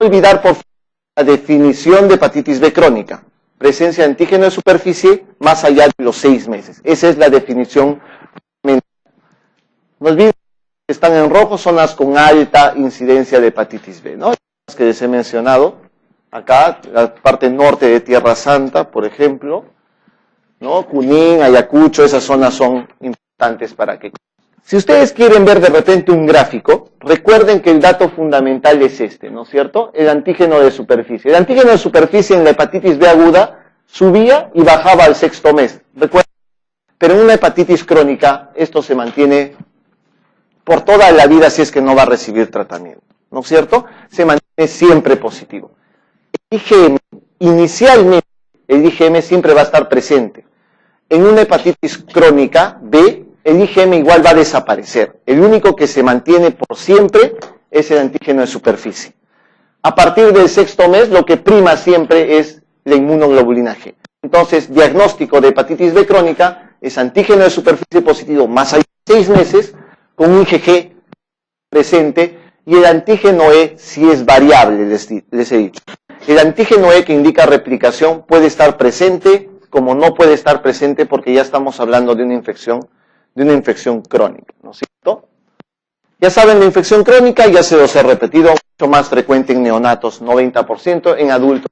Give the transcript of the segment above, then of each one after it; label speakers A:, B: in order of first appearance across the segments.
A: olvidar por favor la definición de hepatitis B crónica. Presencia de antígeno de superficie más allá de los 6 meses. Esa es la definición. No olviden que están en rojo zonas con alta incidencia de hepatitis B, ¿no? Las que les he mencionado. Acá, la parte norte de Tierra Santa, por ejemplo, ¿no? Junín, Ayacucho, esas zonas son importantes para que... Si ustedes quieren ver de repente un gráfico, recuerden que el dato fundamental es este, ¿no es cierto? El antígeno de superficie. El antígeno de superficie en la hepatitis B aguda subía y bajaba al 6º mes, recuerden. Pero en una hepatitis crónica, esto se mantiene por toda la vida si es que no va a recibir tratamiento, ¿no es cierto? Se mantiene siempre positivo. El IgM, inicialmente, el IgM siempre va a estar presente. En una hepatitis crónica B, el IgM igual va a desaparecer. El único que se mantiene por siempre es el antígeno de superficie. A partir del 6º mes, lo que prima siempre es la inmunoglobulina G. Entonces, diagnóstico de hepatitis B crónica es antígeno de superficie positivo más allá de 6 meses, con un IgG presente, y el antígeno E si es variable, les he dicho. El antígeno E que indica replicación puede estar presente, como no puede estar presente porque ya estamos hablando de una infección crónica, ¿no es cierto? Ya saben, la infección crónica, ya se los he repetido, mucho más frecuente en neonatos, 90%, en adultos.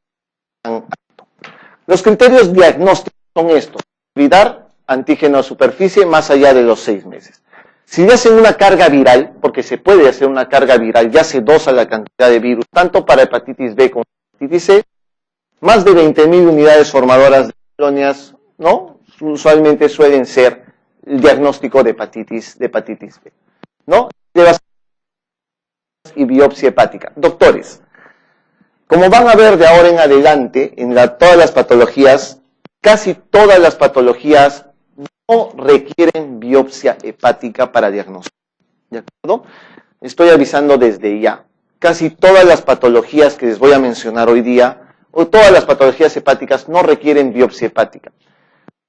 A: Los criterios diagnósticos son estos: olvidar antígeno de superficie más allá de los 6 meses. Si le hacen una carga viral, porque se puede hacer una carga viral, ya se dosa la cantidad de virus, tanto para hepatitis B como hepatitis C, más de 20.000 unidades formadoras de colonias, ¿no? Usualmente suelen ser el diagnóstico de hepatitis B, ¿no? Y biopsia hepática. Doctores, como van a ver de ahora en adelante, en todas las patologías, casi todas las patologías no requieren biopsia hepática para diagnóstico. ¿De acuerdo? Estoy avisando desde ya. Casi todas las patologías que les voy a mencionar hoy día, o todas las patologías hepáticas, no requieren biopsia hepática.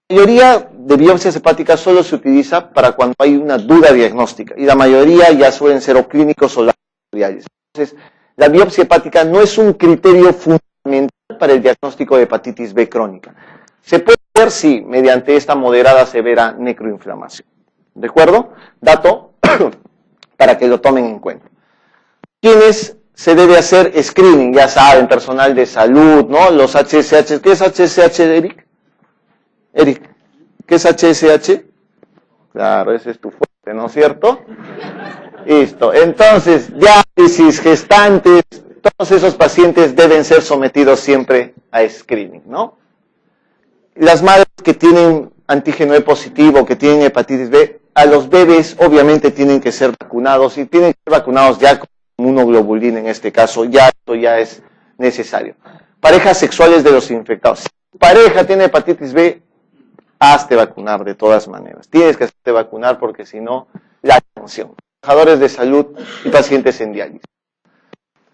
A: La mayoría de biopsias hepáticas solo se utiliza para cuando hay una duda diagnóstica, y la mayoría ya suelen ser o clínicos o laboratoriales. Entonces, la biopsia hepática no es un criterio fundamental para el diagnóstico de hepatitis B crónica. Se puede ver si mediante esta moderada severa necroinflamación. ¿De acuerdo? Dato para que lo tomen en cuenta. ¿Quiénes se debe hacer screening? Ya saben, personal de salud, ¿no? Los HSH. ¿Qué es HSH, Eric? Eric, ¿qué es HSH? Claro, ese es tu fuerte, ¿no es cierto? Listo. Entonces, diálisis, gestantes, todos esos pacientes deben ser sometidos siempre a screening, ¿no? Las madres que tienen antígeno E positivo, que tienen hepatitis B, a los bebés obviamente tienen que ser vacunados, y tienen que ser vacunados ya con inmunoglobulina en este caso, ya esto ya es necesario. Parejas sexuales de los infectados. Si tu pareja tiene hepatitis B, hazte vacunar de todas maneras. Tienes que hacerte vacunar porque si no, la atención. Trabajadores de salud y pacientes en diálisis.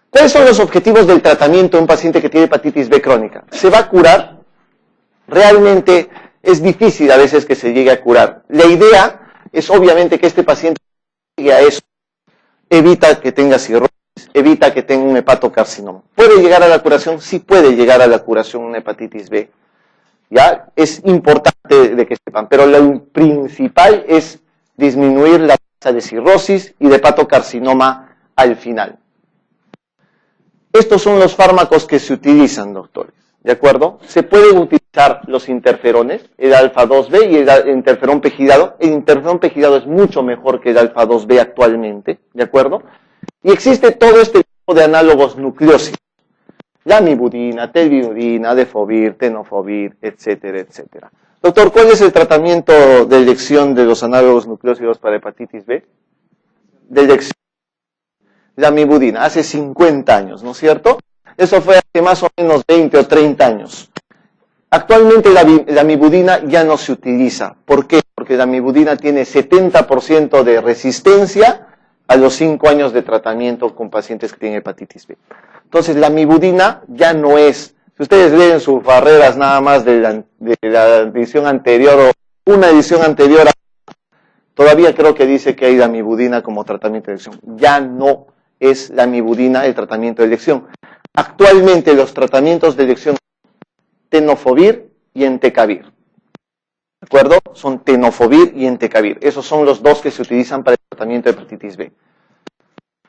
A: ¿Cuáles son los objetivos del tratamiento de un paciente que tiene hepatitis B crónica? ¿Se va a curar? Realmente es difícil a veces que se llegue a curar. La idea es obviamente que este paciente llegue a eso. Evita que tenga cirrosis, evita que tenga un hepatocarcinoma. ¿Puede llegar a la curación? Sí puede llegar a la curación una hepatitis B. Ya es importante de que sepan, pero lo principal es disminuir la tasa de cirrosis y de hepatocarcinoma al final. Estos son los fármacos que se utilizan, doctores, ¿de acuerdo? Se pueden utilizar los interferones, el alfa-2b y el interferón pegidado. El interferón pegidado es mucho mejor que el alfa-2b actualmente, ¿de acuerdo? Y existe todo este tipo de análogos nucleósidos. Lamivudina, telvidudina, defovir, tenofovir, etcétera, etcétera. Doctor, ¿cuál es el tratamiento de elección de los análogos nucleósidos para hepatitis B? De elección. Lamivudina, hace 50 años, ¿no es cierto? Eso fue hace más o menos 20 o 30 años. Actualmente la lamivudina ya no se utiliza. ¿Por qué? Porque la lamivudina tiene 70% de resistencia a los 5 años de tratamiento con pacientes que tienen hepatitis B. Entonces, la lamivudina ya no es. Si ustedes leen sus barreras nada más de la edición anterior o una edición anterior, todavía creo que dice que hay lamivudina como tratamiento de elección. Ya no es lamivudina el tratamiento de elección. Actualmente los tratamientos de elección tenofovir y entecavir. ¿De acuerdo? Son tenofovir y entecavir. Esos son los dos que se utilizan para el tratamiento de hepatitis B.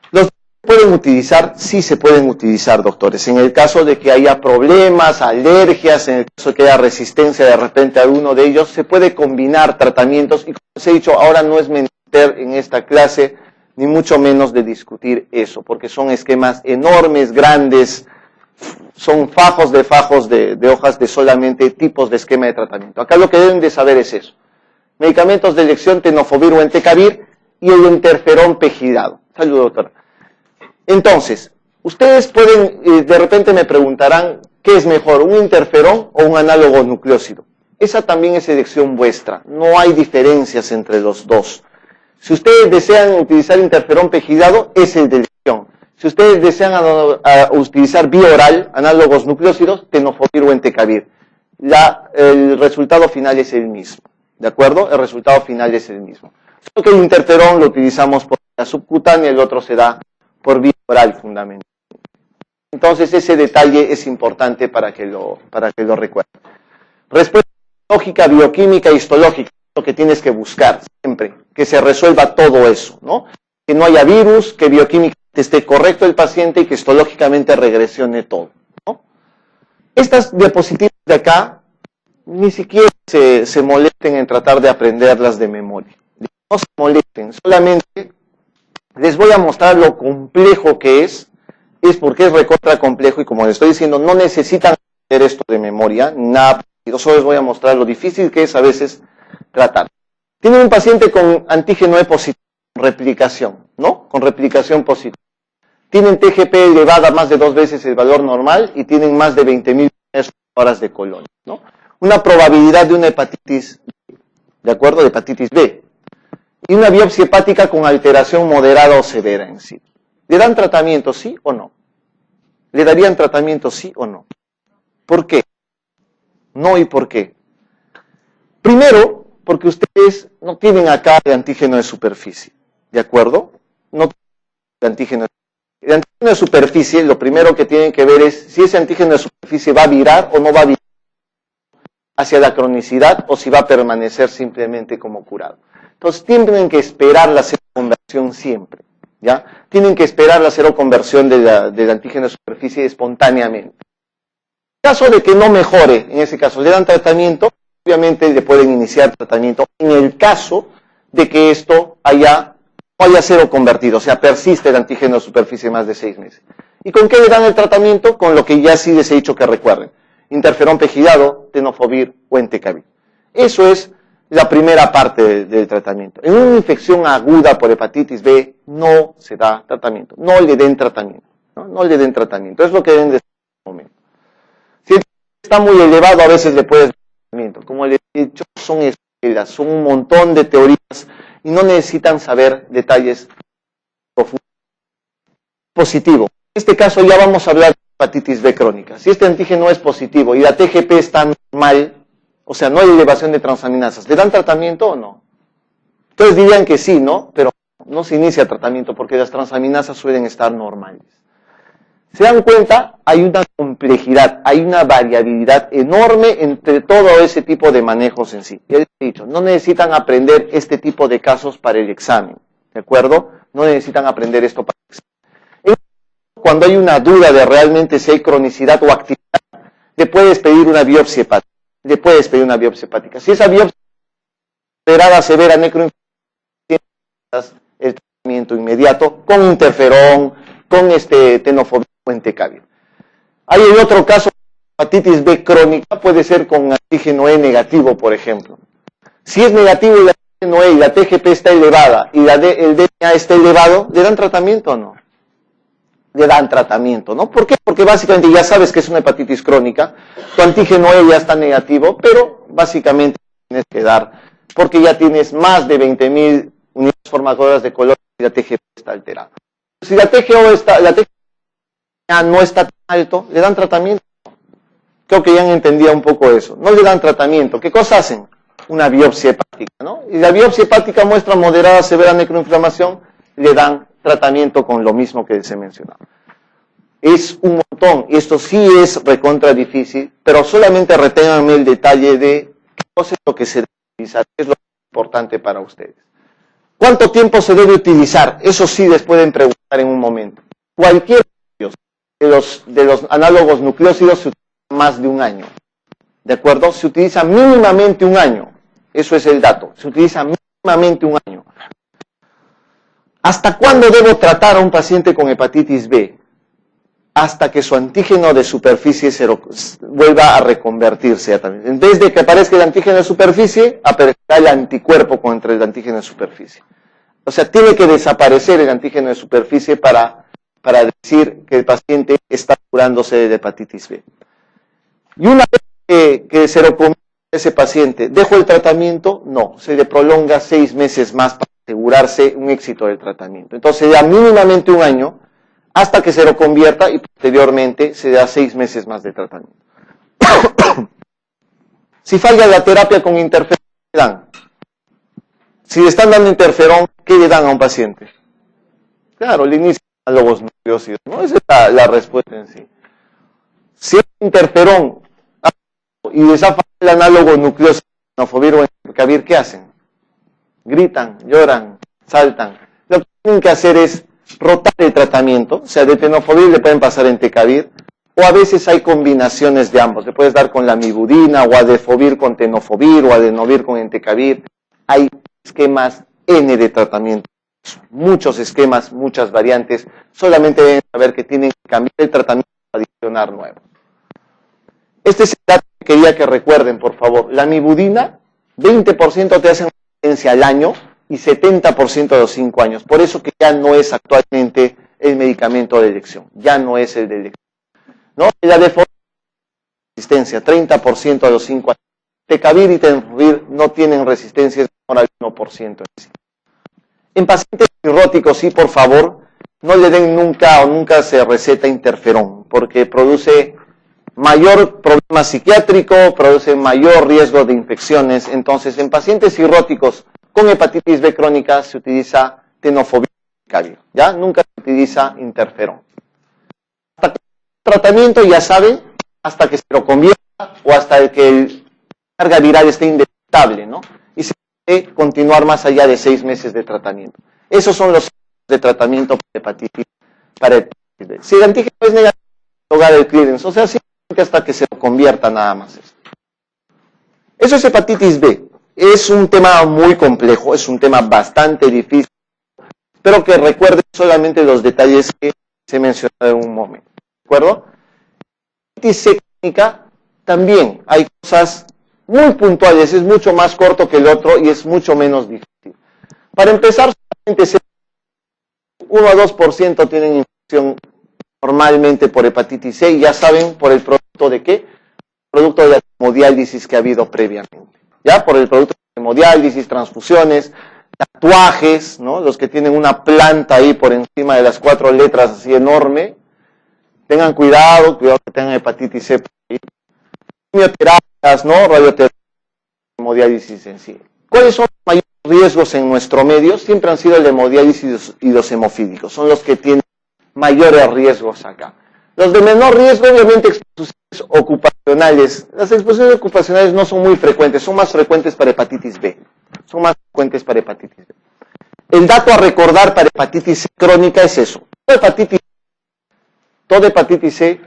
A: ¿Los pueden utilizar? Sí se pueden utilizar, doctores. En el caso de que haya problemas, alergias, en el caso de que haya resistencia de repente a uno de ellos, se puede combinar tratamientos. Y como les he dicho, ahora no es menester en esta clase, ni mucho menos de discutir eso, porque son esquemas enormes, grandes, son fajos de hojas de solamente tipos de esquema de tratamiento. Acá lo que deben de saber es eso. Medicamentos de elección, tenofovir o entecavir, y el interferón pegidado. Saludos, doctora. Entonces, ustedes pueden, de repente me preguntarán, ¿qué es mejor, un interferón o un análogo nucleósido? Esa también es elección vuestra, no hay diferencias entre los dos. Si ustedes desean utilizar interferón pegidado, es el de elección. Si ustedes desean utilizar vía oral, análogos nucleósidos, tenofovir o entecavir. El resultado final es el mismo, ¿de acuerdo? El resultado final es el mismo. Solo que el interferón lo utilizamos por vía subcutánea, el otro se da por vía oral fundamentalmente. Entonces ese detalle es importante para que lo recuerden. Respuesta lógica, bioquímica, histológica, lo que tienes que buscar siempre, que se resuelva todo eso, ¿no? Que no haya virus, que bioquímicamente esté correcto el paciente y que histológicamente regresione todo, ¿no? Estas diapositivas de acá, ni siquiera se molesten en tratar de aprenderlas de memoria. No se molesten, solamente les voy a mostrar lo complejo que es porque es recontra complejo y como les estoy diciendo, no necesitan aprender esto de memoria, nada, solo les voy a mostrar lo difícil que es a veces tratar. Tienen un paciente con antígeno E positivo, con replicación, ¿no? Con replicación positiva. Tienen TGP elevada más de 2 veces el valor normal y tienen más de 20.000 horas de colonia, ¿no? Una probabilidad de una hepatitis, ¿de acuerdo? De hepatitis B. Y una biopsia hepática con alteración moderada o severa en sí. ¿Le dan tratamiento, sí o no? ¿Le darían tratamiento, sí o no? ¿Por qué? No y por qué. Primero, porque ustedes no tienen acá el antígeno de superficie, ¿de acuerdo? No tienen el antígeno de superficie, lo primero que tienen que ver es si ese antígeno de superficie va a virar o no va a virar hacia la cronicidad o si va a permanecer simplemente como curado. Entonces tienen que esperar la seroconversión siempre, ¿ya? Tienen que esperar la seroconversión del antígeno de superficie espontáneamente. En caso de que no mejore, en ese caso le dan tratamiento, obviamente le pueden iniciar tratamiento en el caso de que esto no haya seroconvertido, o sea, persiste el antígeno de superficie más de 6 meses. ¿Y con qué le dan el tratamiento? Con lo que ya sí les he dicho que recuerden. Interferón pegidado, tenofovir o entecavir. Eso es la primera parte del tratamiento. En una infección aguda por hepatitis B no se da tratamiento. No le den tratamiento. No le den tratamiento. Es lo que deben de hacer en este momento. Si está muy elevado, a veces le puedes dar tratamiento. Como les he dicho, son escuelas, son un montón de teorías y no necesitan saber detalles profundos. Positivo. En este caso ya vamos a hablar de hepatitis B crónica. Si este antígeno es positivo y la TGP está normal, o sea, no hay elevación de transaminasas, ¿le dan tratamiento o no? Entonces dirían que sí, ¿no? Pero no se inicia tratamiento porque las transaminasas suelen estar normales. ¿Se dan cuenta? Hay una complejidad, hay una variabilidad enorme entre todo ese tipo de manejos en sí. Ya les he dicho, no necesitan aprender este tipo de casos para el examen, ¿de acuerdo? No necesitan aprender esto para el examen. Cuando hay una duda de realmente si hay cronicidad o actividad, le puedes pedir una biopsia hepática. Si esa biopsia esperada severa necroinflamación, el tratamiento inmediato con interferón, con tenofovir o entecavir. Hay otro caso, hepatitis B crónica, puede ser con antígeno E negativo, por ejemplo. Si es negativo el antígeno E y la TGP está elevada y el DNA está elevado, ¿le dan tratamiento o no? Le dan tratamiento, ¿no? ¿Por qué? Porque básicamente ya sabes que es una hepatitis crónica, tu antígeno E ya está negativo, pero básicamente tienes que dar, porque ya tienes más de 20.000 unidades formadoras de color y la TGP está alterada. Si la TGO no está tan alto, ¿le dan tratamiento? Creo que ya han entendido un poco eso. No le dan tratamiento. ¿Qué cosa hacen? Una biopsia hepática, ¿no? Y la biopsia hepática muestra moderada severa necroinflamación, le dan tratamiento con lo mismo que se mencionaba. Es un montón montón, y esto sí es recontra difícil, pero solamente reténganme el detalle de qué cosa es lo que se debe utilizar, qué es lo importante para ustedes. ¿Cuánto tiempo se debe utilizar? Eso sí les pueden preguntar en un momento. Cualquier de los análogos nucleósidos se utiliza más de un año. ¿De acuerdo? Se utiliza mínimamente un año. Eso es el dato. Se utiliza mínimamente un año. ¿Hasta cuándo debo tratar a un paciente con hepatitis B? Hasta que su antígeno de superficie vuelva a reconvertirse. En vez de que aparezca el antígeno de superficie, aparecerá el anticuerpo contra el antígeno de superficie. O sea, tiene que desaparecer el antígeno de superficie para decir que el paciente está curándose de hepatitis B. Y una vez que se lo convierte ese paciente, ¿dejo el tratamiento? No, se le prolonga 6 meses más para asegurarse un éxito del tratamiento. Entonces se da mínimamente un año hasta que se lo convierta y posteriormente se da 6 meses más de tratamiento. Si falla la terapia con interferón, ¿qué le dan? Si le están dando interferón, ¿qué le dan a un paciente? Claro, le inician análogos nucleósidos, ¿no? Esa es la respuesta en sí. Si es interferón y les ha fallado el análogo nucleósido, tenofovir o entecavir, ¿qué hacen? Gritan, lloran, saltan. Lo que tienen que hacer es rotar el tratamiento, o sea, de tenofovir le pueden pasar entecavir, o a veces hay combinaciones de ambos. Le puedes dar con la mibudina, o adefovir con tenofovir, o adenovir con entecavir. Hay esquemas N de tratamiento. Muchos esquemas, muchas variantes. Solamente deben saber que tienen que cambiar el tratamiento para adicionar nuevo. Este es el dato que quería que recuerden, por favor. La mibudina, 20% te hacen resistencia al año y 70% a los 5 años. Por eso que ya no es actualmente el medicamento de elección. Ya no es el de elección. ¿No? La de resistencia, 30% a los 5 años. Entecavir y tenofovir no tienen resistencia, es menor al 1%. En pacientes cirróticos, sí, por favor, no le den nunca se receta interferón, porque produce mayor problema psiquiátrico, produce mayor riesgo de infecciones. Entonces, en pacientes cirróticos con hepatitis B crónica se utiliza tenofovir, ¿ya? Nunca se utiliza interferón. Hasta que el tratamiento, ya saben, hasta que se lo convierta o hasta que la carga viral esté indetectable, ¿no? Y se puede continuar más allá de 6 meses de tratamiento. Esos son los de tratamiento para hepatitis B. Si el antígeno es negativo, lograr el clearance, o sea, simplemente hasta que se lo convierta nada más. Eso es hepatitis B. Es un tema muy complejo, es un tema bastante difícil. Espero que recuerden solamente los detalles que se mencionaron en un momento. ¿De acuerdo? Hepatitis C crónica también hay cosas muy puntuales, es mucho más corto que el otro y es mucho menos difícil. Para empezar, solamente 1 a 2% tienen infección normalmente por hepatitis C y ya saben por el producto de qué, producto de la hemodiálisis que ha habido previamente. Ya por el producto de hemodiálisis, transfusiones, tatuajes, ¿no? Los que tienen una planta ahí por encima de las 4 letras así enorme, tengan cuidado que tengan hepatitis C. Quimioterapias, ¿no? Radioterapia, hemodiálisis en sí. ¿Cuáles son los mayores riesgos en nuestro medio? Siempre han sido el hemodiálisis y los hemofílicos. Son los que tienen mayores riesgos acá. Los de menor riesgo, obviamente, exposiciones ocupacionales. Las exposiciones ocupacionales no son muy frecuentes, son más frecuentes para hepatitis B. Son más frecuentes para hepatitis B. El dato a recordar para hepatitis C crónica es eso. Toda hepatitis C,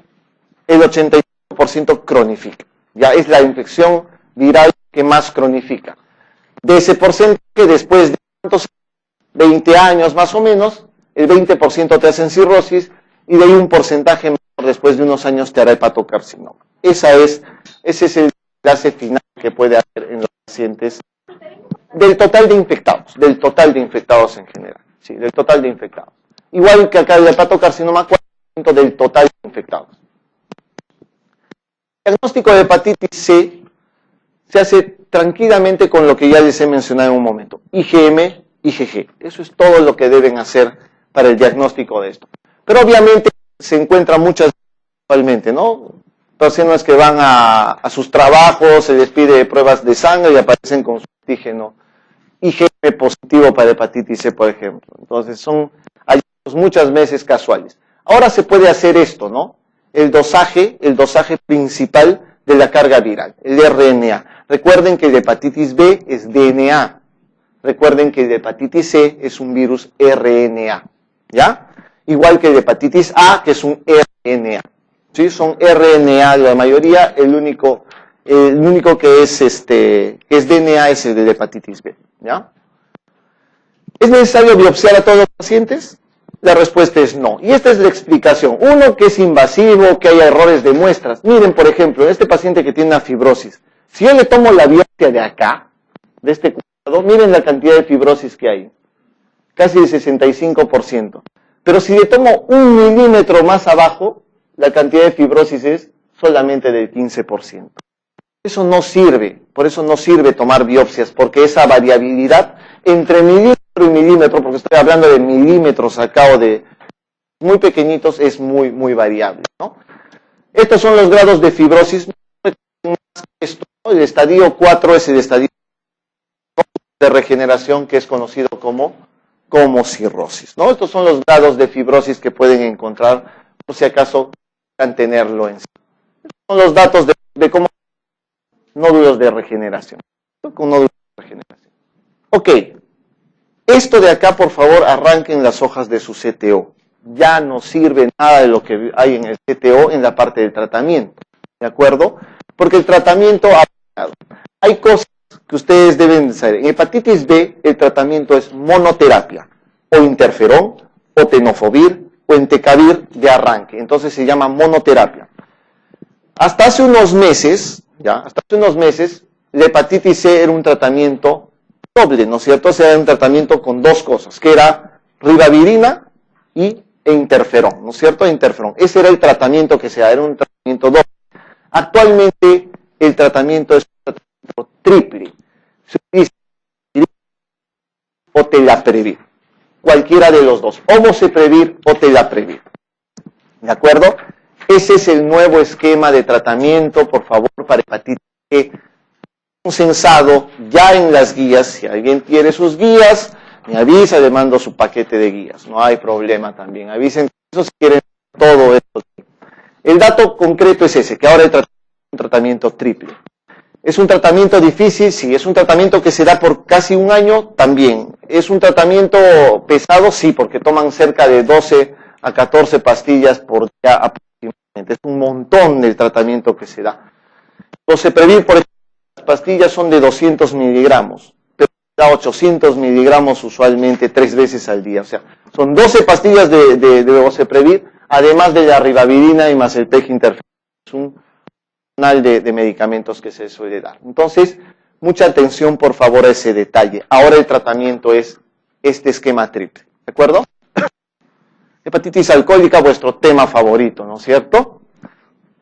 A: el 85% cronifica. Ya es la infección viral que más cronifica. De ese porcentaje, después de 20 años más o menos, el 20% te hacen cirrosis y de ahí un porcentaje menor después de unos años te hará hepatocarcinoma. Ese es el clase final que puede haber en los pacientes del total de infectados en general. Sí, del total de infectados. Igual que acá el hepatocarcinoma, 4% del total de infectados. El diagnóstico de hepatitis C se hace tranquilamente con lo que ya les he mencionado en un momento. IgM, IgG. Eso es todo lo que deben hacer para el diagnóstico de esto. Pero obviamente se encuentran muchas actualmente, ¿no? Personas que van a sus trabajos, se les pide pruebas de sangre y aparecen con su antígeno IgM positivo para hepatitis C, por ejemplo. Entonces son hallazgos muchas veces casuales. Ahora se puede hacer esto, ¿no? el dosaje principal de la carga viral, el RNA. Recuerden que el de hepatitis B es DNA. Recuerden que el de hepatitis C es un virus RNA, ¿ya? Igual que el de hepatitis A, que es un RNA. ¿Sí? Son RNA la mayoría, el único que es DNA es el de hepatitis B, ¿ya? ¿Es necesario biopsiar a todos los pacientes? La respuesta es no. Y esta es la explicación. Uno, que es invasivo, que hay errores de muestras. Miren, por ejemplo, este paciente que tiene una fibrosis. Si yo le tomo la biopsia de acá, de este cuadro, miren la cantidad de fibrosis que hay. Casi el 65%. Pero si le tomo 1 milímetro más abajo, la cantidad de fibrosis es solamente del 15%. Eso no sirve. Por eso no sirve tomar biopsias, porque esa variabilidad entre milímetro y milímetro, porque estoy hablando de milímetros acá o de muy pequeñitos, es muy, muy variable, ¿no? Estos son los grados de fibrosis. El estadio 4 es el estadio de regeneración, que es conocido como cirrosis, ¿no? Estos son los grados de fibrosis que pueden encontrar, por si acaso quieran tenerlo en sí. Estos son los datos de cómo nódulos de regeneración. Con nódulos de regeneración. Ok. Esto de acá, por favor, arranquen las hojas de su CTO. Ya no sirve nada de lo que hay en el CTO en la parte del tratamiento. ¿De acuerdo? Porque el tratamiento ha cambiado. Hay cosas que ustedes deben saber. En hepatitis B, el tratamiento es monoterapia, o interferón, o tenofovir, o entecavir de arranque. Entonces se llama monoterapia. Hasta hace unos meses, la hepatitis C era un tratamiento doble, ¿no es cierto? O sea, era un tratamiento con dos cosas, que era ribavirina e interferón, ¿no es cierto? Interferón. Ese era el tratamiento que se da, era un tratamiento doble. Actualmente el tratamiento es un tratamiento triple. Se utiliza o telaprevir. Cualquiera de los dos. Omoceprevir o telaprevir. ¿De acuerdo? Ese es el nuevo esquema de tratamiento, por favor, para hepatitis C. Censado ya en las guías. Si alguien quiere sus guías, me avisa, le mando su paquete de guías. No hay problema también. Avisen eso si quieren todo esto. El dato concreto es ese, que ahora es un tratamiento triple. ¿Es un tratamiento difícil? Sí. ¿Es un tratamiento que se da por casi un año? También. ¿Es un tratamiento pesado? Sí, porque toman cerca de 12 a 14 pastillas por día aproximadamente. Es un montón del tratamiento que se da. Oceprevir, por ejemplo, las pastillas son de 200 miligramos, pero da 800 miligramos usualmente 3 veces al día. O sea, son 12 pastillas de oceprevir, además de la ribavirina y más el PEG interferón. Es un canal de medicamentos que se suele dar. Entonces, mucha atención por favor a ese detalle. Ahora el tratamiento es este esquema triple. ¿De acuerdo? Hepatitis alcohólica, vuestro tema favorito, ¿no es cierto?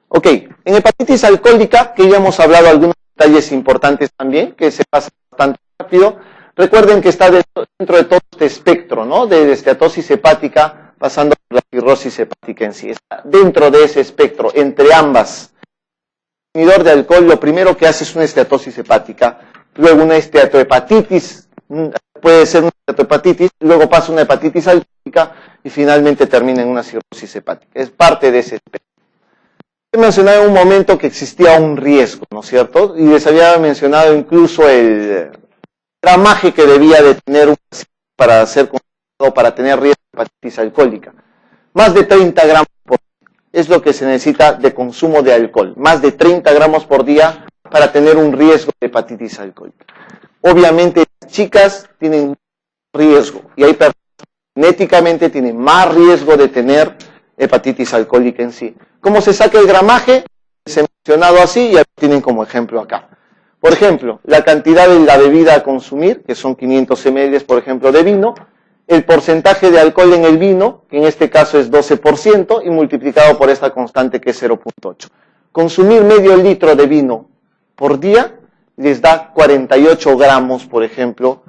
A: Ok, en hepatitis alcohólica, que ya hemos hablado algunos detalles importantes también, que se pasa bastante rápido. Recuerden que está dentro de todo este espectro, ¿no? De esteatosis hepática, pasando por la cirrosis hepática en sí. Está dentro de ese espectro, entre ambas. El consumidor de alcohol lo primero que hace es una esteatosis hepática, luego una esteatohepatitis, puede ser una esteatohepatitis, luego pasa una hepatitis alcohólica y finalmente termina en una cirrosis hepática. Es parte de ese espectro. He mencionado en un momento que existía un riesgo, ¿no es cierto? Y les había mencionado incluso el gramaje que debía de tener un paciente para ser considerado para tener riesgo de hepatitis alcohólica. Más de 30 gramos por día es lo que se necesita de consumo de alcohol. Más de 30 gramos por día para tener un riesgo de hepatitis alcohólica. Obviamente las chicas tienen riesgo y hay personas que genéticamente tienen más riesgo de tener hepatitis alcohólica en sí. ¿Cómo se saca el gramaje? Se ha mencionado así y ya lo tienen como ejemplo acá. Por ejemplo, la cantidad de la bebida a consumir, que son 500 ml, por ejemplo, de vino, el porcentaje de alcohol en el vino, que en este caso es 12%, y multiplicado por esta constante que es 0.8. Consumir medio litro de vino por día les da 48 gramos, por ejemplo,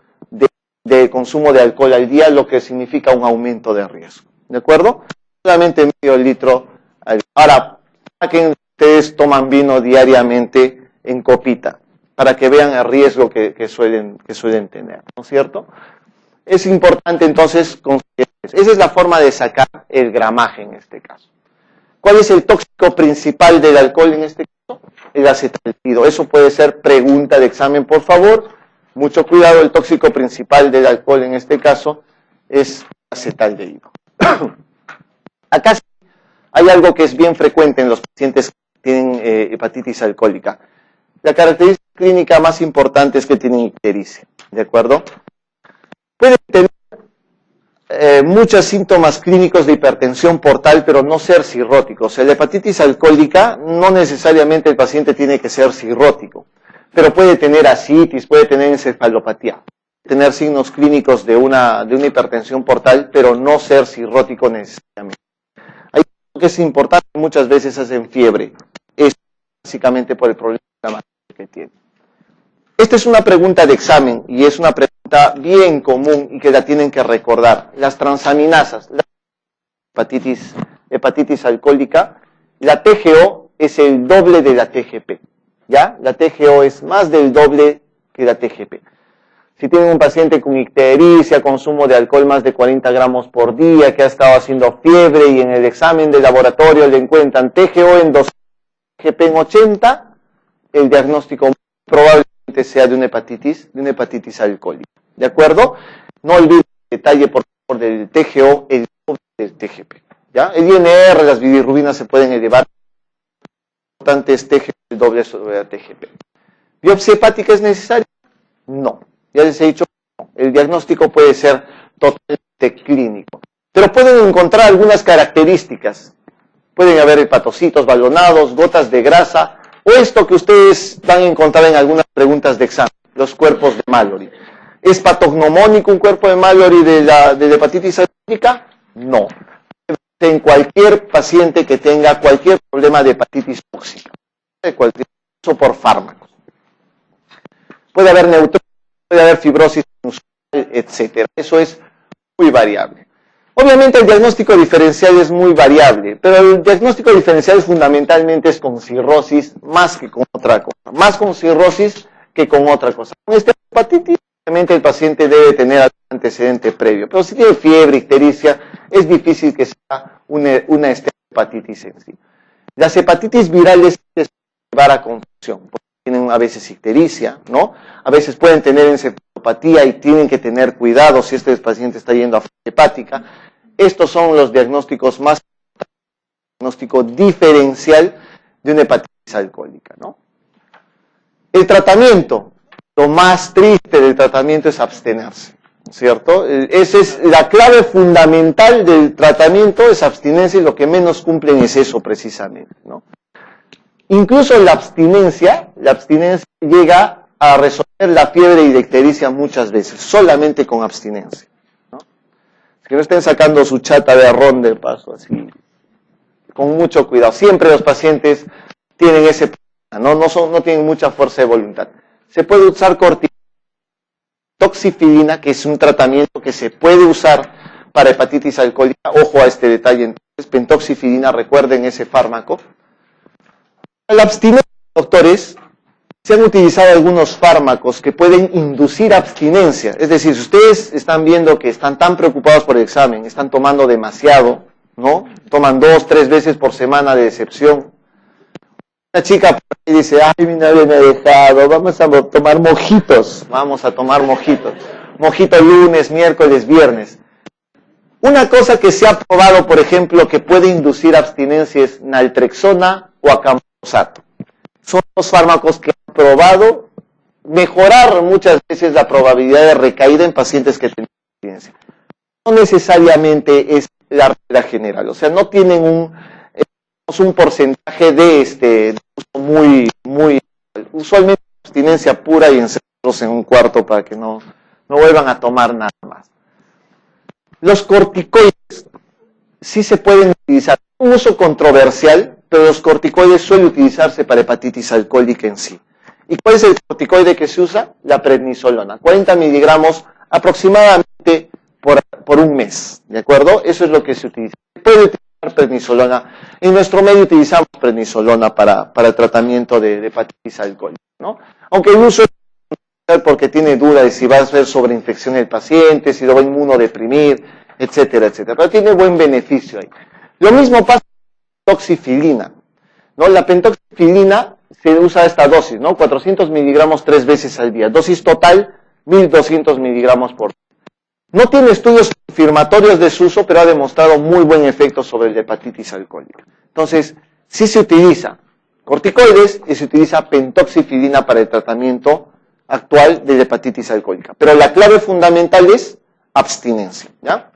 A: de consumo de alcohol al día, lo que significa un aumento de riesgo. ¿De acuerdo? Solamente medio litro. Ahora, para que ustedes toman vino diariamente en copita, para que vean el riesgo que suelen tener, ¿no es cierto? Es importante entonces considerar eso. Esa es la forma de sacar el gramaje en este caso. ¿Cuál es el tóxico principal del alcohol en este caso? El acetaldehído. Eso puede ser pregunta de examen, por favor. Mucho cuidado, el tóxico principal del alcohol en este caso es acetaldehído. Acá hay algo que es bien frecuente en los pacientes que tienen hepatitis alcohólica. La característica clínica más importante es que tienen ictericia, ¿de acuerdo? Pueden tener muchos síntomas clínicos de hipertensión portal, pero no ser cirróticos. En la hepatitis alcohólica no necesariamente el paciente tiene que ser cirrótico, pero puede tener ascitis, puede tener encefalopatía, tener signos clínicos de una hipertensión portal, pero no ser cirrótico necesariamente. Hay algo que es importante, muchas veces hacen fiebre, es básicamente por el problema que tiene. Esta es una pregunta de examen y es una pregunta bien común y que la tienen que recordar. Las transaminasas, la hepatitis alcohólica, la TGO es el doble de la TGP, ¿ya? La TGO es más del doble que la TGP. Si tienen un paciente con ictericia, consumo de alcohol más de 40 gramos por día, que ha estado haciendo fiebre y en el examen de laboratorio le encuentran TGO en 2, TGP en 80, el diagnóstico probablemente sea de una hepatitis alcohólica. ¿De acuerdo? No olviden el detalle, por favor, del TGO, el doble del TGP. ¿Ya? El INR, las bilirrubinas se pueden elevar. Lo importante es TGO, el doble sobre la TGP. ¿Biopsia hepática es necesaria? No. Ya les he dicho, no. El diagnóstico puede ser totalmente clínico. Pero pueden encontrar algunas características. Pueden haber hepatocitos balonados, gotas de grasa, o esto que ustedes van a encontrar en algunas preguntas de examen, los cuerpos de Mallory. ¿Es patognomónico un cuerpo de Mallory de la hepatitis alcohólica? No. En cualquier paciente que tenga cualquier problema de hepatitis tóxica, de cualquier uso por fármacos. Puede haber neutrosis, puede haber fibrosis inusual, etc. Eso es muy variable. Obviamente el diagnóstico diferencial es muy variable, pero el diagnóstico diferencial fundamentalmente es con cirrosis más que con otra cosa. Más con cirrosis que con otra cosa. Con esta hepatitis, obviamente el paciente debe tener algún antecedente previo, pero si tiene fiebre, ictericia, es difícil que sea una hepatitis en sí. Las hepatitis virales se llevar a confusión, porque tienen a veces ictericia, ¿no? A veces pueden tener encefalopatía y tienen que tener cuidado si este paciente está yendo a fase hepática. Estos son los diagnósticos más diagnóstico diferencial de una hepatitis alcohólica, ¿no? El tratamiento, lo más triste del tratamiento es abstenerse, ¿cierto? Esa es la clave fundamental del tratamiento, es abstinencia, y lo que menos cumplen es eso precisamente, ¿no? Incluso la abstinencia llega a resolver la fiebre y la ictericia muchas veces, solamente con abstinencia, ¿no? Que no estén sacando su chata de arrón de paso, así, con mucho cuidado. Siempre los pacientes tienen ese problema, no tienen mucha fuerza de voluntad. Se puede usar toxifilina, que es un tratamiento que se puede usar para hepatitis alcohólica. Ojo a este detalle, entonces, pentoxifilina, recuerden ese fármaco. La abstinencia, doctores, se han utilizado algunos fármacos que pueden inducir abstinencia. Es decir, si ustedes están viendo que están tan preocupados por el examen, están tomando demasiado, ¿no? Toman 2, 3 veces por semana de decepción. Una chica dice, ay, mi novio me ha dejado, vamos a tomar mojitos. Vamos a tomar mojitos. Mojito lunes, miércoles, viernes. Una cosa que se ha probado, por ejemplo, que puede inducir abstinencia es naltrexona o acamprosate. Son los fármacos que han probado mejorar muchas veces la probabilidad de recaída en pacientes que tienen abstinencia. No necesariamente es la regla general, o sea, no tienen un porcentaje de uso muy usualmente abstinencia pura y encerrarlos en un cuarto para que no vuelvan a tomar nada más. Los corticoides sí se pueden utilizar, un uso controversial, pero los corticoides suelen utilizarse para hepatitis alcohólica en sí. ¿Y cuál es el corticoide que se usa? La prednisolona, 40 miligramos aproximadamente por un mes, ¿de acuerdo? Eso es lo que se utiliza. Se puede utilizar prednisolona. En nuestro medio utilizamos prednisolona para el tratamiento de hepatitis alcohólica, ¿no? Aunque el uso es porque tiene duda de si va a ser sobreinfección el paciente, si lo va a inmunodeprimir, etcétera, etcétera. Pero tiene buen beneficio ahí. Lo mismo pasa pentoxifilina, ¿no? La pentoxifilina se usa esta dosis, ¿no? 400 miligramos 3 veces al día. Dosis total, 1200 miligramos por día. No tiene estudios confirmatorios de su uso, pero ha demostrado muy buen efecto sobre la hepatitis alcohólica. Entonces, sí se utiliza corticoides y se utiliza pentoxifilina para el tratamiento actual de la hepatitis alcohólica. Pero la clave fundamental es abstinencia, ¿ya?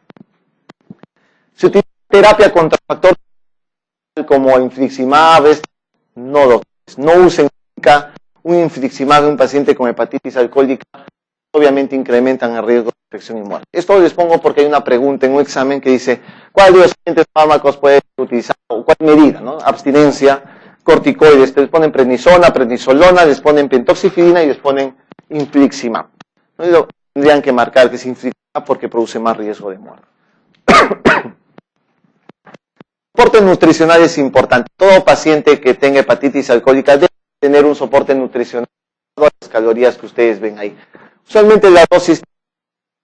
A: Se utiliza terapia contra factores como infliximab, no, doctores, no usen nunca un infliximab en un paciente con hepatitis alcohólica, obviamente incrementan el riesgo de infección y muerte. Esto les pongo porque hay una pregunta en un examen que dice, ¿cuál de los siguientes fármacos puede utilizar? ¿O cuál medida? ¿No? Abstinencia, corticoides, les ponen prednisona, prednisolona, les ponen pentoxifilina y les ponen infliximab. ¿No? Tendrían que marcar que es infliximab porque produce más riesgo de muerte. Soporte nutricional es importante. Todo paciente que tenga hepatitis alcohólica debe tener un soporte nutricional de todas las calorías que ustedes ven ahí. Usualmente la dosis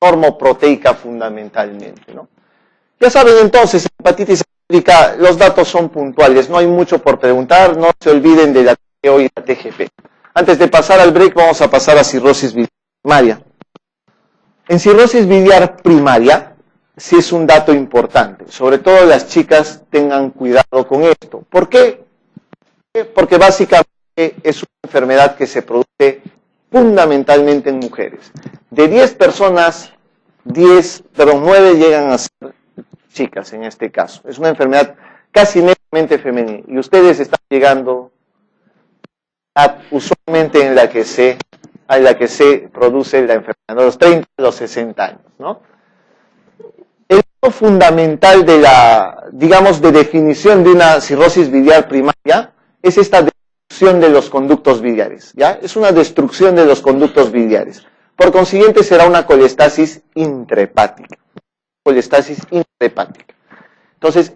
A: normoproteica fundamentalmente, ¿no? Ya saben entonces, hepatitis alcohólica, los datos son puntuales, no hay mucho por preguntar, no se olviden de la TGO y la TGP. Antes de pasar al break vamos a pasar a cirrosis biliar primaria. En cirrosis biliar primaria, sí es un dato importante, sobre todo las chicas tengan cuidado con esto. ¿Por qué? Porque básicamente es una enfermedad que se produce fundamentalmente en mujeres. De 10 personas, 9 llegan a ser chicas en este caso. Es una enfermedad casi netamente femenina. Y ustedes están llegando usualmente en la que se produce la enfermedad, de los 30 a los 60 años, ¿no? El dato fundamental de de definición de una cirrosis biliar primaria es esta destrucción de los conductos biliares, ¿ya? Es una destrucción de los conductos biliares. Por consiguiente, será una colestasis intrahepática. Entonces,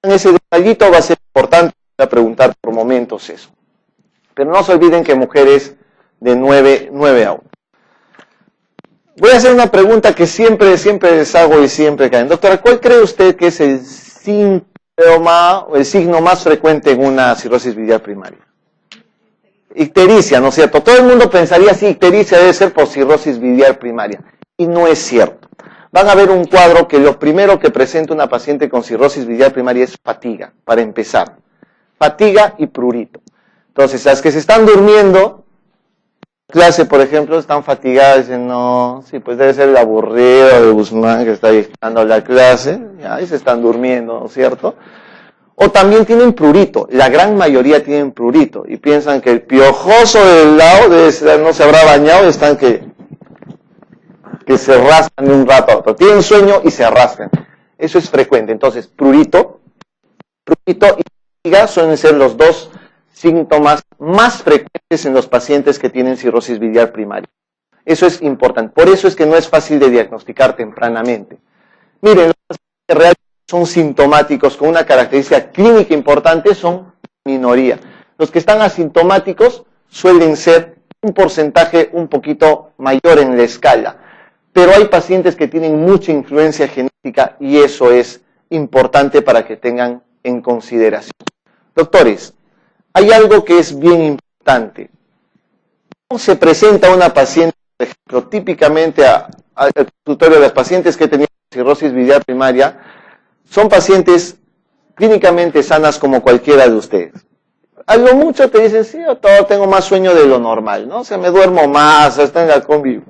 A: en ese detallito va a ser importante para preguntar por momentos eso. Pero no se olviden que mujeres de 9 a 1. Voy a hacer una pregunta que siempre les hago y siempre caen. Doctora, ¿cuál cree usted que es el síntoma o el signo más frecuente en una cirrosis biliar primaria? Ictericia, ¿no es cierto? Todo el mundo pensaría, sí, ictericia debe ser por cirrosis biliar primaria. Y no es cierto. Van a ver un cuadro que lo primero que presenta una paciente con cirrosis biliar primaria es fatiga, para empezar. Fatiga y prurito. Entonces, las que se están durmiendo, clase, por ejemplo, están fatigadas, dicen, no, sí, pues debe ser el aburrido de Guzmán que está dictando la clase, ya, y se están durmiendo, ¿no es cierto? O también tienen prurito, la gran mayoría tienen prurito, y piensan que el piojoso del lado no se habrá bañado y están que se rascan de un rato a otro. Tienen sueño y se rascan. Eso es frecuente. Entonces, prurito y fatiga suelen ser los dos síntomas más frecuentes en los pacientes que tienen cirrosis biliar primaria. Eso es importante. Por eso es que no es fácil de diagnosticar tempranamente. Miren, los pacientes que realmente son sintomáticos con una característica clínica importante son minoría. Los que están asintomáticos suelen ser un porcentaje un poquito mayor en la escala. Pero hay pacientes que tienen mucha influencia genética y eso es importante para que tengan en consideración. Doctores, hay algo que es bien importante. ¿Cómo se presenta una paciente, por ejemplo, típicamente al consultorio de las pacientes que tenían cirrosis biliar primaria? Son pacientes clínicamente sanas como cualquiera de ustedes. A lo mucho te dicen, sí, yo tengo más sueño de lo normal, ¿no? O sea, me duermo más, hasta en la combi,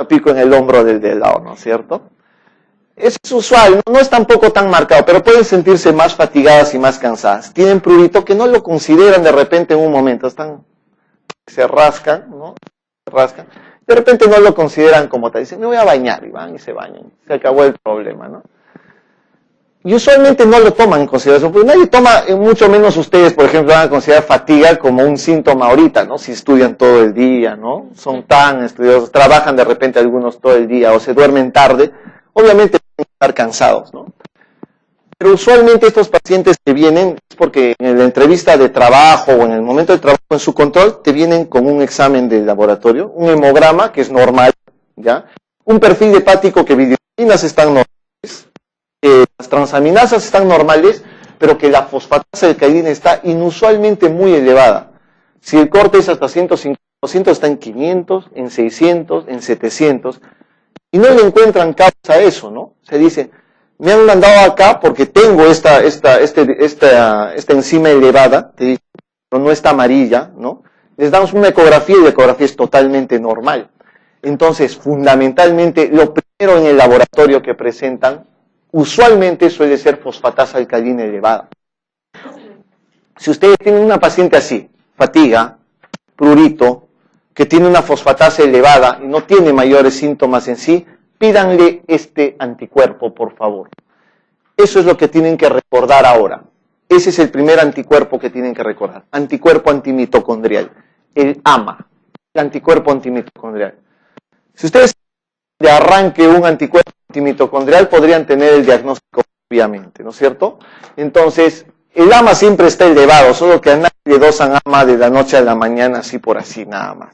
A: pico en el hombro del lado, ¿no es cierto? Es usual, no es tampoco tan marcado, pero pueden sentirse más fatigadas y más cansadas. Tienen prurito que no lo consideran de repente en un momento, se rascan, ¿no? Se rascan. De repente no lo consideran como tal, dicen, me voy a bañar, y van y se bañan. Se acabó el problema, ¿no? Y usualmente no lo toman en consideración, porque nadie toma, mucho menos ustedes, por ejemplo, van a considerar fatiga como un síntoma ahorita, ¿no? Si estudian todo el día, ¿no? Son tan estudiosos, trabajan de repente algunos todo el día o se duermen tarde, obviamente tienen que estar cansados, ¿no? Pero usualmente estos pacientes que vienen es porque en la entrevista de trabajo o en el momento de trabajo en su control te vienen con un examen de laboratorio, un hemograma que es normal, ¿ya? Un perfil hepático que bilirrubinas están normales, las transaminasas están normales, pero que la fosfatasa alcalina está inusualmente muy elevada. Si el corte es hasta 150, 200 está en 500, en 600, en 700, y no le encuentran causa a eso, ¿no? Se dice, me han mandado acá porque tengo esta enzima elevada, te dice, pero no está amarilla, ¿no? Les damos una ecografía y la ecografía es totalmente normal. Entonces, fundamentalmente, lo primero en el laboratorio que presentan, usualmente suele ser fosfatasa alcalina elevada. Si ustedes tienen una paciente así, fatiga, prurito, que tiene una fosfatasa elevada y no tiene mayores síntomas en sí, pídanle este anticuerpo, por favor. Eso es lo que tienen que recordar ahora. Ese es el primer anticuerpo que tienen que recordar. Anticuerpo antimitocondrial. El AMA. El anticuerpo antimitocondrial. Si ustedes de arranque un anticuerpo antimitocondrial, podrían tener el diagnóstico obviamente, ¿no es cierto? Entonces, el AMA siempre está elevado, solo que a nadie le dosan AMA de la noche a la mañana, así por así, nada más.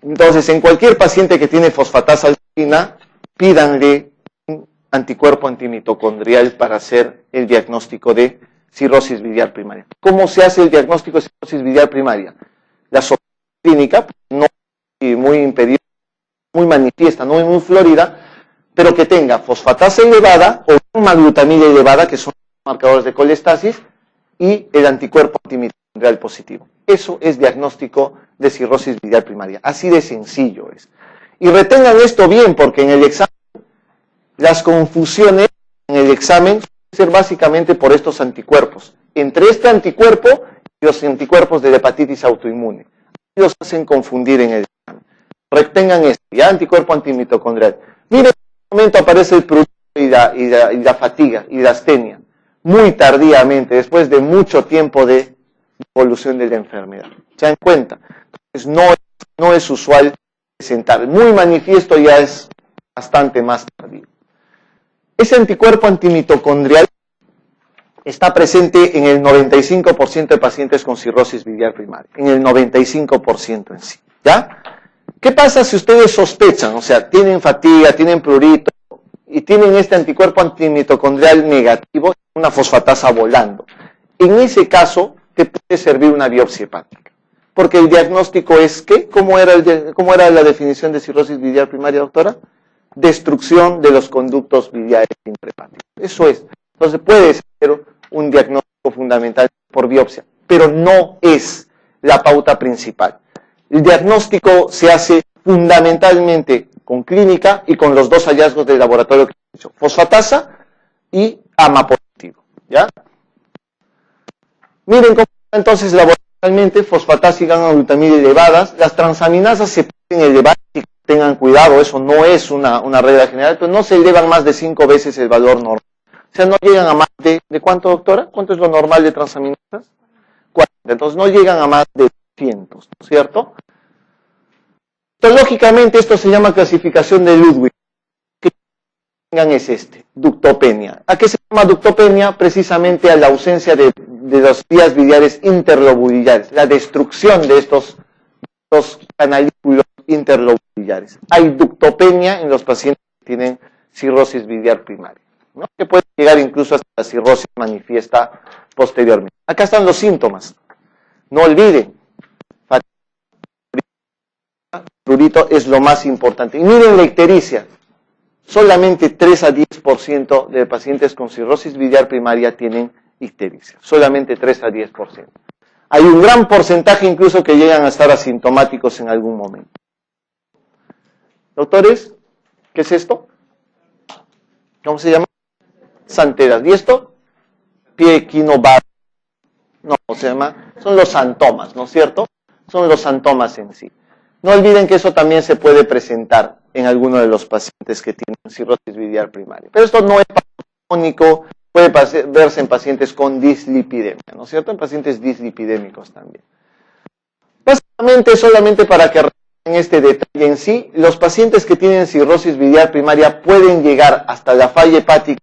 A: Entonces, en cualquier paciente que tiene fosfatasa alcalina, pídanle un anticuerpo antimitocondrial para hacer el diagnóstico de cirrosis biliar primaria. ¿Cómo se hace el diagnóstico de cirrosis biliar primaria? La clínica, no muy impedida, muy manifiesta, no muy florida, pero que tenga fosfatasa elevada o una glutamina elevada, que son marcadores de colestasis, y el anticuerpo antimitocondrial positivo. Eso es diagnóstico de cirrosis biliar primaria. Así de sencillo es. Y retengan esto bien, porque en el examen, las confusiones en el examen suelen ser básicamente por estos anticuerpos. Entre este anticuerpo y los anticuerpos de la hepatitis autoinmune. Los hacen confundir en el examen. Retengan esto, ya anticuerpo antimitocondrial. Miren, en este momento aparece el prurito y la fatiga y la astenia. Muy tardíamente, después de mucho tiempo de evolución de la enfermedad. ¿Se dan cuenta? Entonces no es usual presentar. Muy manifiesto ya es bastante más tardío. Ese anticuerpo antimitocondrial está presente en el 95% de pacientes con cirrosis biliar primaria. En el 95% en sí. ¿Ya? ¿Qué pasa si ustedes sospechan? O sea, tienen fatiga, tienen prurito, y tienen este anticuerpo antimitocondrial negativo, una fosfatasa volando. En ese caso, te puede servir una biopsia hepática. Porque el diagnóstico es ¿qué? ¿Cómo era la definición de cirrosis biliar primaria, doctora? Destrucción de los conductos biliares intrahepáticos. Eso es. Entonces puede ser un diagnóstico fundamental por biopsia, pero no es la pauta principal. El diagnóstico se hace fundamentalmente con clínica y con los dos hallazgos del laboratorio que he dicho, fosfatasa y AMA positivo, ¿ya? Miren cómo entonces laboratorialmente fosfatasa y gamma-glutamina elevadas, las transaminasas se pueden elevar, y tengan cuidado, eso no es una regla general, pero no se elevan más de 5 veces el valor normal. O sea, no llegan a más ¿de cuánto, doctora? ¿Cuánto es lo normal de transaminasas? 40, entonces no llegan a más de 200, ¿no es cierto? Lógicamente esto se llama clasificación de Ludwig. Que tengan es ductopenia. ¿A qué se llama ductopenia? Precisamente a la ausencia de las vías biliares interlobuliares, la destrucción de estos canalículos interlobuliares. Hay ductopenia en los pacientes que tienen cirrosis biliar primaria, ¿no? Que puede llegar incluso hasta la cirrosis manifiesta posteriormente. Acá están los síntomas. No olviden. Prurito es lo más importante. Y miren la ictericia. Solamente 3 a 10% de pacientes con cirrosis biliar primaria tienen ictericia. Solamente 3 a 10%. Hay un gran porcentaje incluso que llegan a estar asintomáticos en algún momento. Doctores, ¿qué es esto? ¿Cómo se llama? Santeras. ¿Y esto? Pie equinobar. No, se llama. Son los santomas, ¿no es cierto? Son los santomas en sí. No olviden que eso también se puede presentar en alguno de los pacientes que tienen cirrosis biliar primaria. Pero esto no es patológico, puede verse en pacientes con dislipidemia, ¿no es cierto? En pacientes dislipidémicos también. Básicamente, solamente para que recuerden este detalle en sí, los pacientes que tienen cirrosis biliar primaria pueden llegar hasta la falla hepática,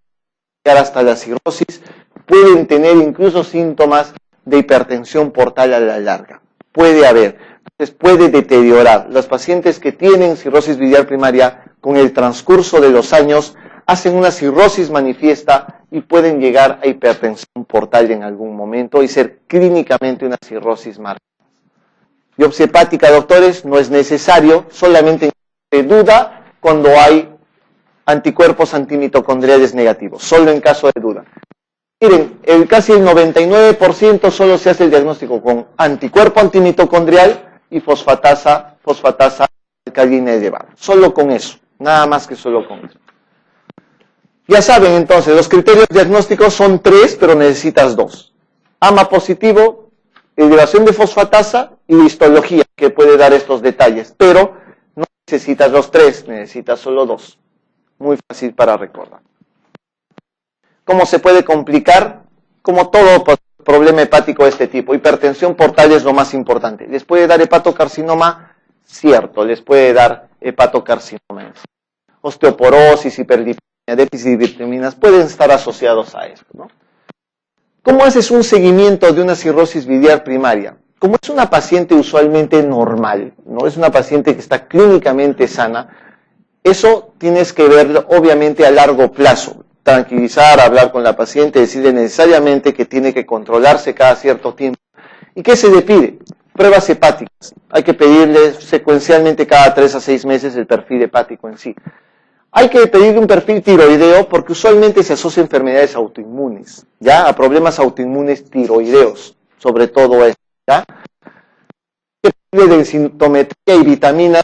A: llegar hasta la cirrosis, pueden tener incluso síntomas de hipertensión portal a la larga. Puede haber. Entonces puede deteriorar. Los pacientes que tienen cirrosis biliar primaria con el transcurso de los años hacen una cirrosis manifiesta y pueden llegar a hipertensión portal en algún momento y ser clínicamente una cirrosis marcada. Biopsia hepática, doctores, no es necesario, solamente se duda cuando hay anticuerpos antimitocondriales negativos, solo en caso de duda. Miren, casi el 99% solo se hace el diagnóstico con anticuerpo antimitocondrial y fosfatasa alcalina elevada. Solo con eso, nada más que solo con eso. Ya saben entonces, los criterios diagnósticos son 3, pero necesitas 2. AMA positivo, elevación de fosfatasa y histología, que puede dar estos detalles, pero no necesitas los 3, necesitas solo 2. Muy fácil para recordar. ¿Cómo se puede complicar? Como todo problema hepático de este tipo. Hipertensión portal es lo más importante. ¿Les puede dar hepatocarcinoma? Cierto, les puede dar hepatocarcinoma. Osteoporosis, hiperlipemia, déficit de vitaminas pueden estar asociados a esto, ¿no? ¿Cómo haces un seguimiento de una cirrosis biliar primaria? Como es una paciente usualmente normal, ¿no? Es una paciente que está clínicamente sana, eso tienes que verlo obviamente a largo plazo. Tranquilizar, hablar con la paciente, decirle necesariamente que tiene que controlarse cada cierto tiempo. ¿Y qué se le pide? Pruebas hepáticas. Hay que pedirle secuencialmente cada 3 a 6 meses el perfil hepático en sí. Hay que pedirle un perfil tiroideo porque usualmente se asocia a enfermedades autoinmunes, ¿ya? A problemas autoinmunes tiroideos, sobre todo esto, ¿ya? Hay que pedirle densitometría y vitaminas,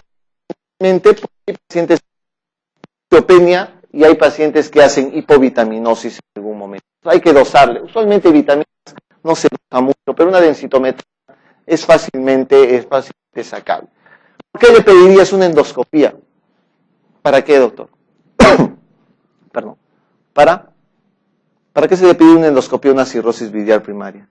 A: porque hay pacientes con osteopenia y hay pacientes que hacen hipovitaminosis en algún momento. Hay que dosarle. Usualmente vitaminas no se dosa mucho, pero una densitometría es fácilmente sacable. ¿Por qué le pedirías una endoscopía? ¿Para qué, doctor? Perdón. ¿Para qué se le pide una endoscopía a una cirrosis biliar primaria?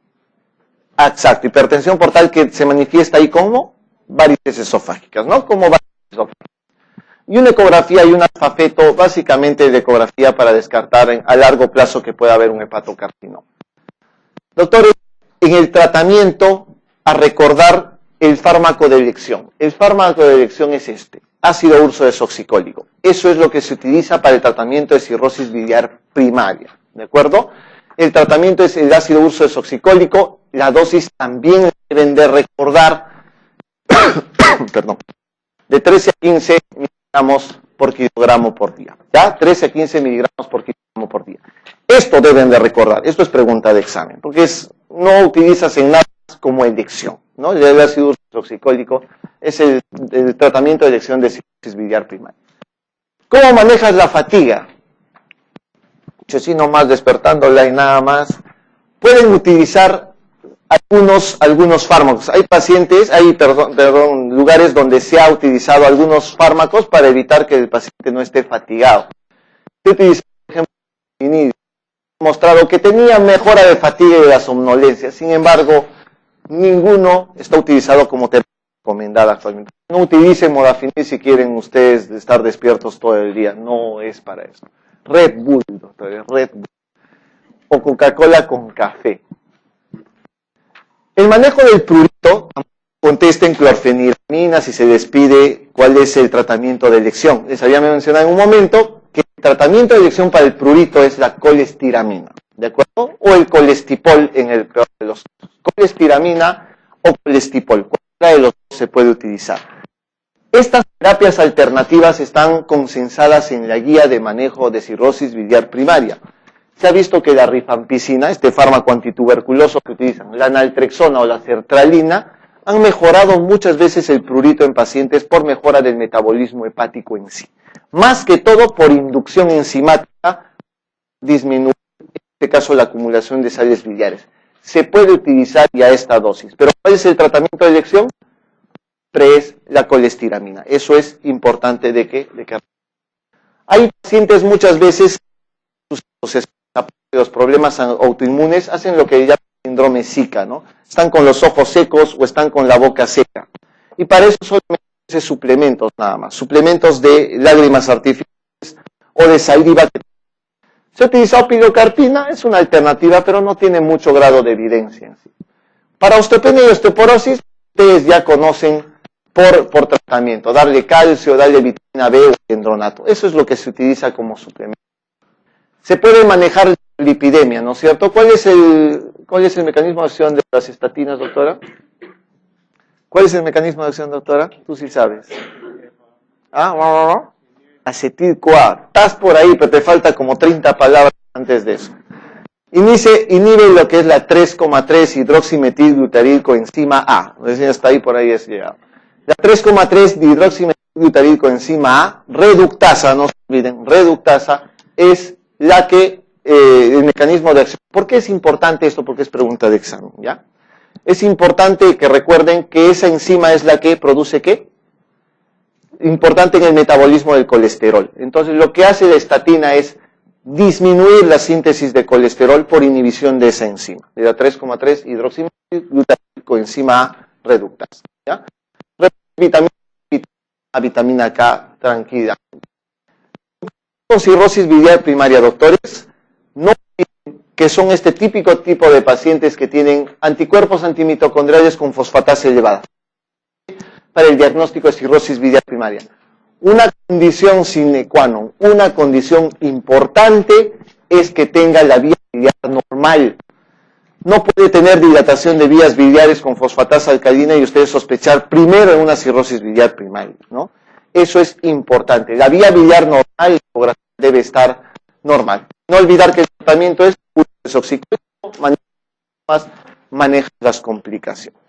A: Exacto, hipertensión portal que se manifiesta ahí como varices esofágicas, ¿no? Como varices esofágicas. Y una ecografía y un alfafeto, básicamente de ecografía para descartar a largo plazo que pueda haber un hepatocarcinoma. Doctores, en el tratamiento, a recordar el fármaco de elección. El fármaco de elección es este, ácido urso desoxicólico. Eso es lo que se utiliza para el tratamiento de cirrosis biliar primaria, ¿de acuerdo? El tratamiento es el ácido urso desoxicólico, la dosis también deben de recordar, perdón, de 13 a 15 miligramos por kilogramo por día, ¿ya? 13 a 15 miligramos por kilogramo por día. Esto deben de recordar, esto es pregunta de examen, porque no utilizas en nada como elección, ¿no? El ácido urso desoxicólico es el tratamiento de elección de cirrosis biliar primaria. ¿Cómo manejas la fatiga? Yo sí nomás despertándola y nada más. Pueden utilizar algunos fármacos. Hay pacientes, lugares donde se ha utilizado algunos fármacos para evitar que el paciente no esté fatigado. Se utiliza, por ejemplo, mostrado que tenía mejora de fatiga y de la somnolencia. Sin embargo, ninguno está utilizado como terapia recomendada actualmente. No utilicen modafinil si quieren ustedes estar despiertos todo el día. No es para eso. Red Bull, doctores, Red Bull. O Coca-Cola con café. El manejo del prurito, contesten clorfeniramina si se les pide cuál es el tratamiento de elección. Les había mencionado en un momento que el tratamiento de elección para el prurito es la colestiramina, ¿de acuerdo? O el colestipol en el peor de los casos. Colestiramina o colestipol, cualquiera de los dos se puede utilizar. Estas terapias alternativas están consensadas en la guía de manejo de cirrosis biliar primaria. Se ha visto que la rifampicina, este fármaco antituberculoso que utilizan, la naltrexona o la sertralina, han mejorado muchas veces el prurito en pacientes por mejora del metabolismo hepático en sí. Más que todo por inducción enzimática, disminuir en este caso la acumulación de sales biliares. Se puede utilizar ya esta dosis. ¿Pero cuál es el tratamiento de elección? Es la colestiramina. Eso es importante de que hay pacientes muchas veces los problemas autoinmunes hacen lo que llaman síndrome Zika, ¿no? Están con los ojos secos o están con la boca seca. Y para eso solamente suplementos nada más, suplementos de lágrimas artificiales o de saliva. Se ha utilizado pilocarpina, es una alternativa, pero no tiene mucho grado de evidencia en sí. Para osteopenia y osteoporosis, ustedes ya conocen por tratamiento, darle calcio, darle vitamina B o dendronato. Eso es lo que se utiliza como suplemento. se puede manejar la lipidemia, ¿no es cierto? ¿Cuál es el mecanismo de acción de las estatinas, doctora? ¿Cuál es el mecanismo de acción, doctora? Tú sí sabes. Acetil-CoA. Estás por ahí, pero te falta como 30 palabras antes de eso. Inhibe lo que es la 3,3 hidroximetilglutarilcoenzima A. Hasta ahí, por ahí es llegado. La 3,3 dihidroximetilglutarilcoenzima A, reductasa, no se olviden, reductasa, es la que, el mecanismo de acción. ¿Por qué es importante esto? Porque es pregunta de examen, ¿ya? Es importante que recuerden que esa enzima es la que produce ¿qué? Importante en el metabolismo del colesterol. Entonces, lo que hace la estatina es disminuir la síntesis de colesterol por inhibición de esa enzima, de la 3,3 hidroximetilglutarilcoenzima A reductasa, ¿ya? Vitamina K, tranquila. Con cirrosis biliar primaria, doctores, no que son este típico tipo de pacientes que tienen anticuerpos antimitocondriales con fosfatasa elevada para el diagnóstico de cirrosis biliar primaria. Una condición sine qua non, una condición importante es que tenga la vía biliar normal. No puede tener dilatación de vías biliares con fosfatasa alcalina y ustedes sospechar primero en una cirrosis biliar primaria, ¿no? Eso es importante. La vía biliar normal debe estar normal. No olvidar que el tratamiento es desoxicótico, maneja las complicaciones.